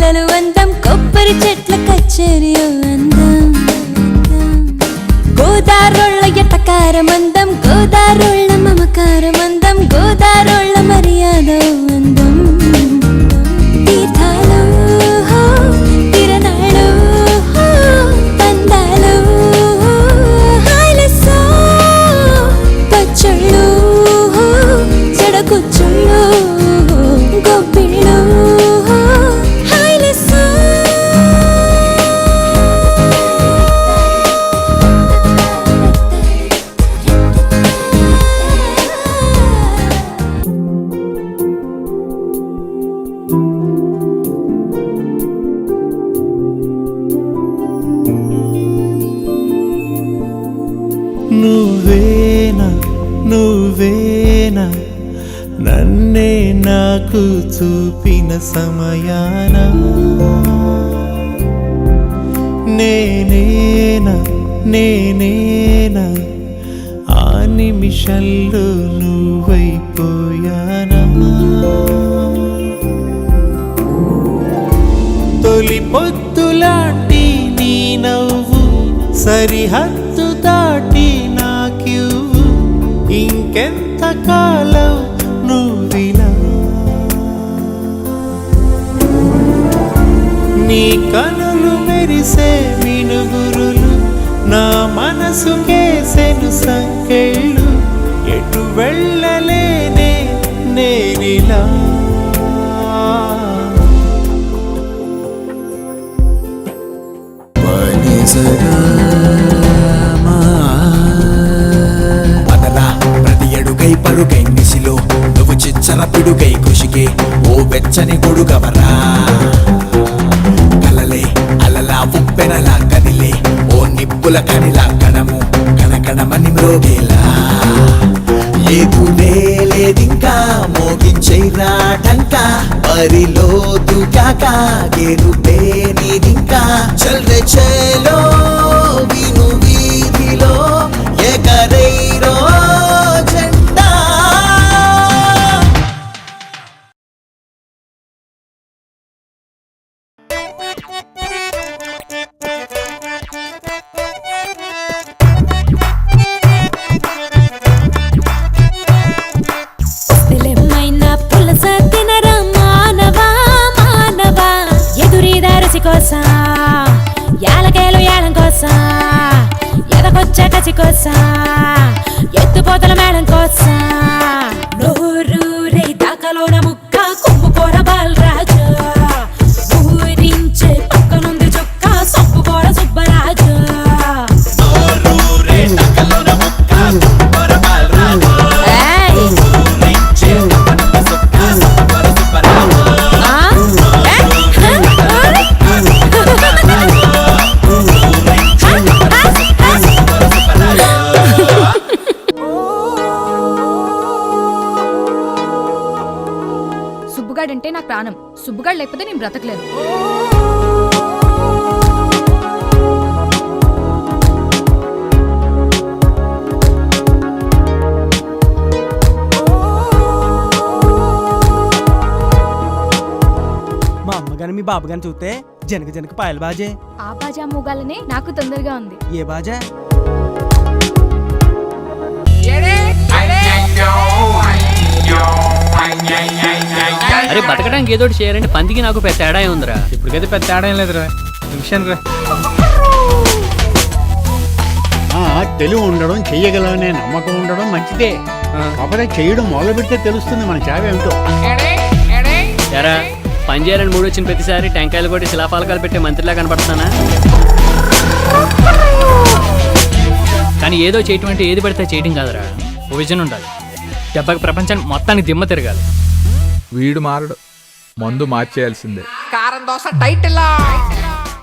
కలలు అందం కొబ్బరి చెట్ల కచ్చేరియో అందం గోదారోళ్ళ ఎటకారమందం గోదారోళ్ళ మమకారమందం గోదారోళ్ళ మర్యాద అందం తీర్థాలు తిరణాలు పందాలు హాయిలెస్సో పచ్చళ్ళు చెడకుచ్చుళ్ళు గొప్పిళ్ళు హాయిలెస్సో నువ్వేనా నువ్వేనా నన్నే నాకు చూపిన సమయాన నేనేనా నేనేనా ఆ నిమిషంలో నువ్వైపోయానా తొలి పొద్దులాంటి నీ నవ్వు సరిహద్దు దాటి నాకివ్వు ఇంకెంత కాలం నువ్విలా నీ కనులు మెరిసే మినుగురులు నా మనసుకేసెను సంకెళ్ళు ఎటు వెళ్ళలేనే నేనిలా అదలా ప్రతి అడుగై పరుగై నిసిలో నువ్వు చిచ్చర పిడుగై కృషికే ఓ వెచ్చని గొడుగవరా కలలే అలలా ఉప్పెనలా కదిలే ఓ నిప్పుల కనిలా కణము కనకణమని మ్రోగేలా ఎదురే లేదింకా మోగించైరాటంకా బరిలో దుకాక గెలుపే నీదింకా చల్రె చేలో విను వీధిలో ఎగరైరో జెండా కోసా యాలకేలు యాలం కోసా ఎదకొచ్చే కసి కోసా ఎత్తుపోతల మేళం కోసా నోరూరై దాకలోన ముక్క కొమ్ముకోర బాలరాజు ఊరించే పక్కనుంది చుక్క సొప్పుకోర సుబ్బరాజు సుబ్బుగాడంటే నాకు ప్రాణం. సుబ్బుగాడు లేకపోతే నేను బ్రతకలేను. మా అమ్మగాని మీ బాబు గాని చూస్తే జనక జనక పాయల బాజే. ఆ బాజా మూగాలనే నాకు తొందరగా ఉంది. ఏ బాజా? అరే బతకడానికి ఏదో చేయాలంటే పందికి నాకు పెద్ద తేడా ఉందిరా. ఇప్పటికైతే పెద్ద తేడా ఏం లేదురా. విషయానికి రా. తెలివి ఉండడం చెయ్యగలనే నమ్మకం ఉండడం మంచిదే. కాకపోతే చేయడం మొదలు పెడితే తెలుస్తుంది మన చావేమిటో. ఎరా పని చేయాలని మూడు వచ్చిన ప్రతిసారి టెంకాయలు కొట్టి శిలాఫలకాలు పెట్టే మంత్రిలా కనపడుతున్నానా? కానీ ఏదో చేయటం అంటే ఏది పడితే చేయటం కాదురా. ఓ విజన్ ఉండాలి. దెబ్బకి ప్రపంచానికి మొత్తానికి దిమ్మ తిరగాలి. వీడు మారడు, మందు మార్చేయాల్సిందే. కారం దోశ టైటిల్